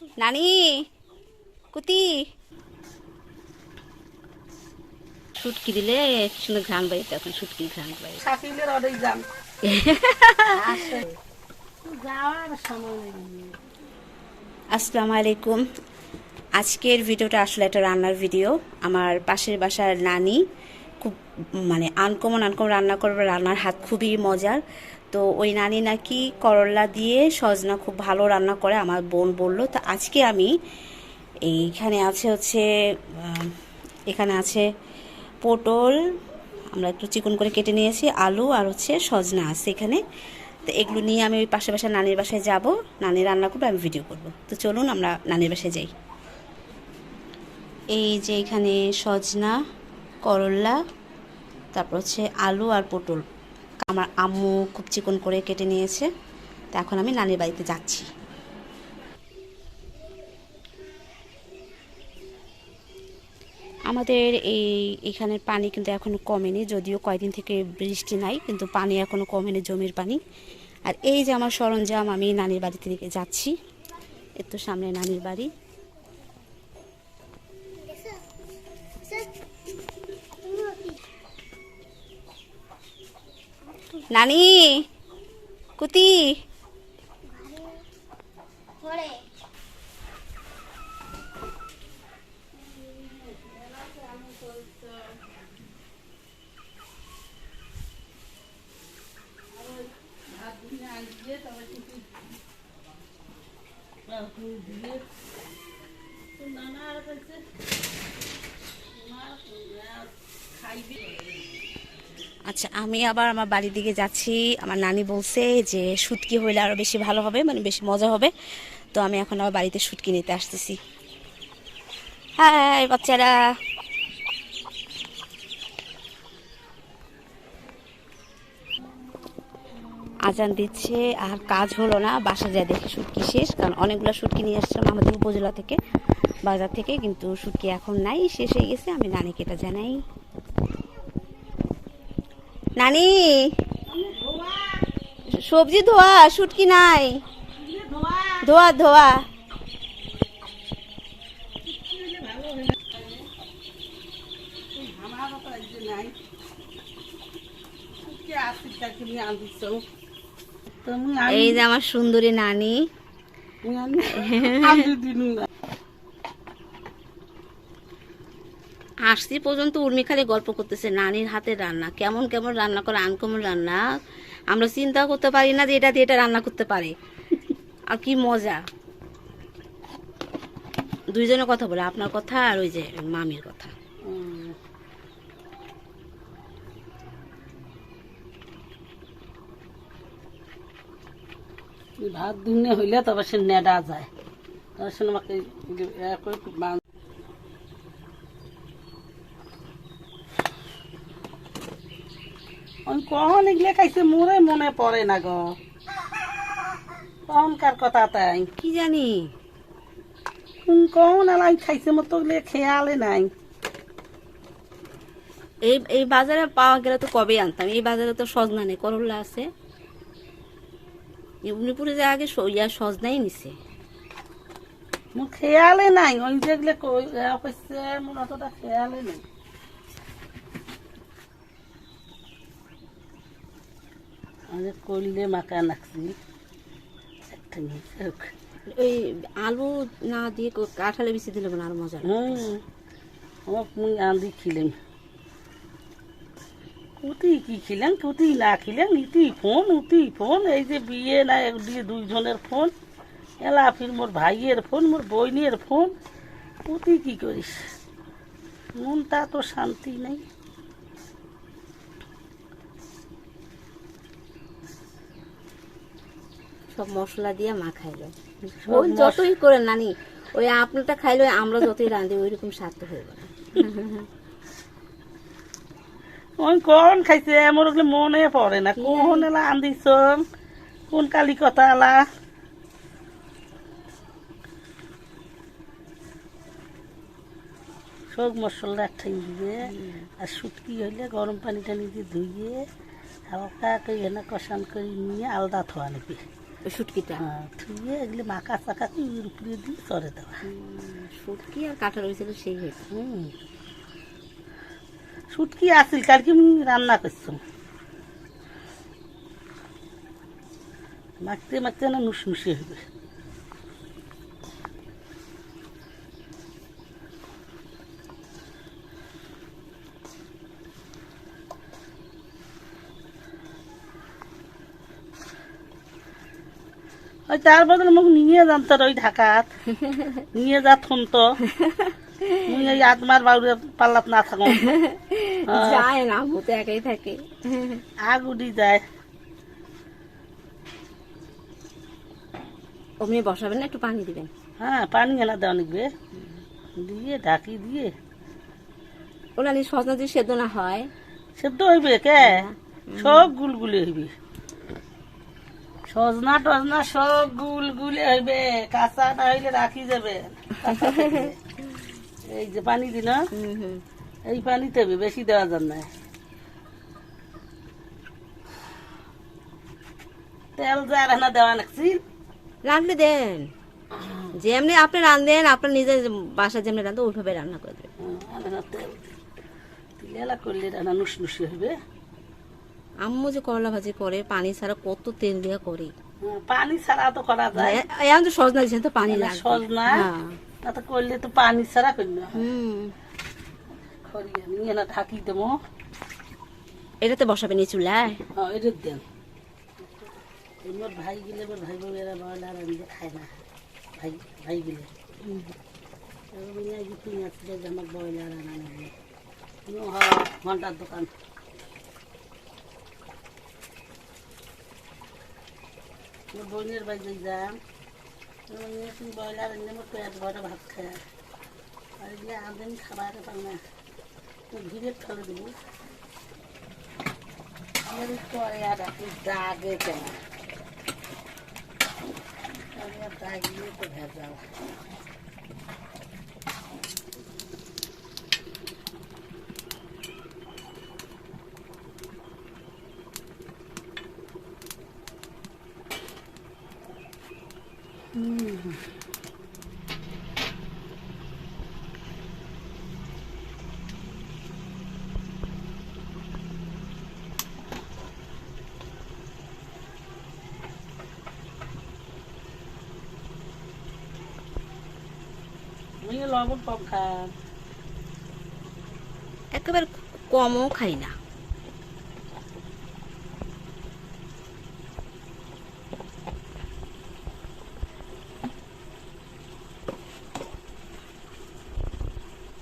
নানি কুতি শুটকি দিলে সুন্দর ঘ্রাণ বাড়িতে এখন শুটকির ঘ্রাণ বাড়ি সাকিলের অর্ডার যান যাওয়ার সময় নেই। আসসালামু আলাইকুম। আজকের ভিডিওটা আসলে একটা রান্নার ভিডিও। আমার পাশের বাসার নানি খুব আনকমন রান্না করবে, রান্নার হাত খুবই মজার। তো ওই নানি নাকি করলা দিয়ে সজনা খুব ভালো রান্না করে, আমার বোন বললো। তো আজকে আমি এইখানে আছে পটল আমরা একটু চিকন করে কেটে নিয়েছি, আলু আর সজনা আছে এখানে। তো এগুলো নিয়ে আমি ওই পাশে বাসায় নানির বাসায় যাব, নানি রান্না করবো, আমি ভিডিও করব। তো চলুন আমরা নানির বাসায় যাই। এই যে এখানে সজনা, করলা, তারপর আলু আর পটল আমার আম্মু খুব চিকন করে কেটে নিয়েছে। তো এখন আমি নানির বাড়িতে যাচ্ছি। আমাদের এখানের পানি কিন্তু এখনও কমেনি, যদিও কয়েকদিন থেকে বৃষ্টি নাই, কিন্তু পানি এখনও কমেনি, জমির পানি। আর এই যে আমার সরঞ্জাম, আমি নানির বাড়িতে দিকে যাচ্ছি। এর তো সামনে নানির বাড়ি। নানি কুতি আচ্ছা, আমি আবার আমার বাড়ির দিকে যাচ্ছি। আমার নানি বলছে যে শুটকি হইলে আরো বেশি ভালো হবে, বেশি মজা হবে। তো আমি এখন আবার বাড়িতে শুটকি নিতে আসতেছি। হাই বাচ্চারা, আজান দিচ্ছে আর কাজ হলো না, বাসা যায় দেখে শুটকি শেষ। কারণ অনেকগুলো শুটকি নিয়ে আসছিলাম আমাদের উপজেলা থেকে, বাজার থেকে, কিন্তু শুটকি এখন নাই, শেষ হয়ে গেছে। আমি নানিকে এটা জানাই। নানি সবজি ধোয়া, শুটকি নাই, ধোয়া ধোয়া। এই যে আমার সুন্দরী নানি, আসছি পর্যন্ত উর্মি খালি গল্প করতেছে নানির হাতের রান্না, কেমন কেমন রান্না করে, আনকমন রান্না। আমরা চিন্তা করতে পারি না যে এটা দিয়ে এটা রান্না করতে পারে। আর কি মজা। দুইজনের কথা বলে, আপনার কথা আর ওই যে মামির কথা। ভাত দুনে হইলে তবে সে নেডা যায়, তবে সে আমাকে কখন এগুলো খাইছে মোরে মনে পড়ে না গো, কখনকার কথা তাই কি জানি কখন এলাই খাইছে মতো খেয়ালে নাই। এই বাজারে পাওয়া গেলে তো কবে আনতাম। এই বাজারে তো সজনা নেই, করলা আছে। উনিপুরে যে আগে সজনাই নিছে, মোর খেয়ালে নাই। ওই যেগুলো কইছে মোর অতটা খেয়ালে নাই। করলে মাকা নাকছি ওই আলু না দিয়ে কাঁঠালে বেশি দিলে আর মজা। মুই আন্দি খিলাম উতি কি খিলাম উতি না খিলাম ইতি ফোন এই যে বিয়ে না দিয়ে দুইজনের ফোন এলা, ফির মোর ভাইয়ের ফোন, মোর বইনের ফোন। উতি কি করিস, মনটা তো শান্তি নেই। সব মশলা দিয়ে মা খাইলো, ওই যতই করে নানি, ওই আপনারটা খাইলো, আমরা যতই রাঁধি ওই রকম স্বাদ তো হইব না। ওই কোন খাইছে মোর ওগুলো মনে পড়ে না, কোন এলা আন্দিছ, কোন কালি কথা এলা। সব মশলা ঠাই দিয়ে আর শুটকি হইলে গরম পানি টানি দিয়ে ধুইয়ে হালকা করে কষান করে নিয়ে আলাদা থোয়া নাকি, ওই শুটকিটা হ্যাঁ থুয়ে এগুলি মাখা চাকা এর উপরে দিয়ে চরে দেওয়া। শুটকি আর কাঁঠাল হয়েছিল সেই হয়েছে। শুটকি আসিল কালকে আমি রান্না করছি, মাখতে মাখতে না নুসনুসি হবে। ওই তার বদলে মোক নিয়ে যান তোর ওই ঢাকাত নিয়ে যা থন তো মুই এই আত্মার বাউরে পাল্লাত না থাকো। যায় না, আম্মু তো একাই থাকে। আগ উঠি যায়। অমনি বসাবেন না, একটু পানি দিবেন। হ্যাঁ পানি এনে দেওয়া নিবে, দিয়ে ঢাকি দিয়ে ওলা নি সজনা যদি সেদ্ধ না হয় সেদ্ধ হইবে কে, সব গুলগুলি হইবে, সজনা টজনা সব গুলগুলি হইবে, কাঁচা না হইলে রাখি যাবে। এই যে পানি দি না, এই পানিতে হবে, বেশি দেওয়া যাবে না। তেল যা রান্না দেওয়া নাকছি রাঁধলে দেন, যেমনি আপনি রাঁধেন আপনার নিজের বাসা যেমনি রাঁধো ওইভাবে রান্না করে দেবেন। তেল তেলা করলে রান্না নুসনুসি হইবে। আম্মু যে করলা ভাজি করে পানি ছাড়া কত তেল দিয়া করে, পানি ছাড়া তো করা যায়, এখন তো সজনা দিচ্ছেন তো পানি লাগবে। সজনা হ্যাঁ। না তো করলে তো পানি ছাড়া করলে হুম, খড়িয়ে নিয়ে না ঢাকি দেবো। এটাতে বসাবেন এই চুলায়। হ্যাঁ এটা দেন। মোর ভাই গেলে মোর ভাই বোন এরা বয়লার আনবে খায় না, ভাই ভাই গেলে আমার বয়লার আনা নেবে। ঘন্টার দোকান মোর বোনের বাড়ি যাম, তুমি বয়লার আনলে মোর পেট ভরে ভাত খায়, আর এগুলো আনদিন খাবার পাই না, ঘিরে ফেলে দেবো। পরে আর আপনি দাগে কেন দাগিয়ে তো ভেজাল। লবণ কম খান, একেবারে কমও খাই না।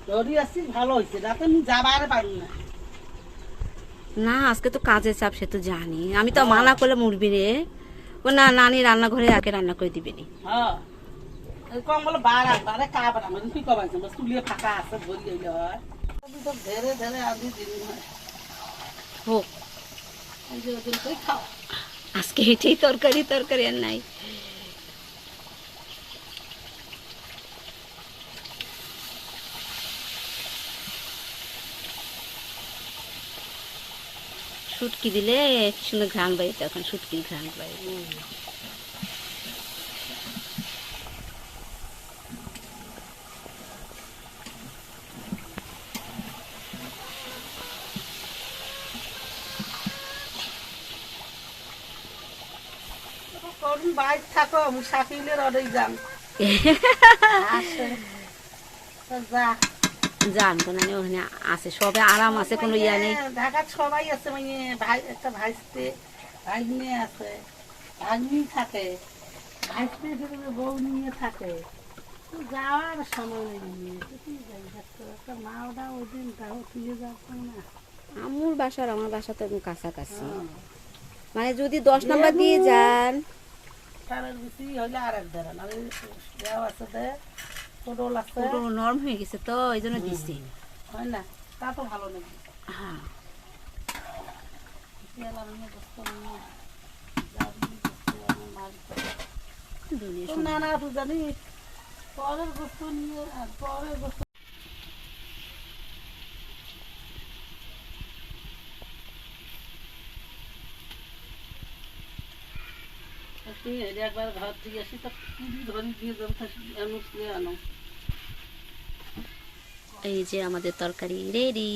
দড়ি আসছি ভালো হয়েছে, রাতে আমি যাবার পারুন না। না আজকে তো কাজের চাপ, সে তো জানি, আমি তো মানা করলে মুরবি রে, ও না নানি রান্নাঘরে আগে রান্না করে দিবেনি। হ্যাঁ কম বলে বাড়া বাড়ে কা বাড়া মানে তুই কমাইছে তুলিয়ে ফাঁকা আছে ভরি হইলে হয় তো ধরে ধরে আমি দিন হয় হোক, এই যে ওদিন কই খাও। আজকে এটাই তরকারি, তরকারি আর নাই। শুটকি দিলে কি সুন্দর ঘ্রাণ বাইতে, এখন শুটকির ঘ্রাণ বাইরে। কোন বাইক থাকো মুসাফিলের অনেক যান আসে যা জান তো নানি ওখানে আছে, সবে আরাম আছে, কোনো ইয়া নেই। ঢাকার সবাই আছে, মানে ভাই একটা ভাইস্তে ভাগ্নে আছে, ভাগ্নি থাকে, ভাইস্তে বউ নিয়ে থাকে, যাওয়ার সময় নেই। একটা মাওটা ওই দিন তাও ফিরে যাচ্ছে না। আম্মুর বাসা আর আমার বাসা তো একদম কাছাকাছি, মানে যদি 10 নাম্বার দিয়ে যান তারের বেশি হইলে আর এক ধরেন আর দেওয়া আছে দে পটল আছে, ওটা নরম হয়ে গেছে তো এই জন্য দিচ্ছি। হয় না তা তো ভালো নাকি। হ্যাঁ না না তুই জানি পরের বস্তু নিয়ে পরের বস্তু তুই একবার ঘর থেকে আসি তো কিনি ধরি দিয়ে আনো। এই যে আমাদের তরকারি রেডি।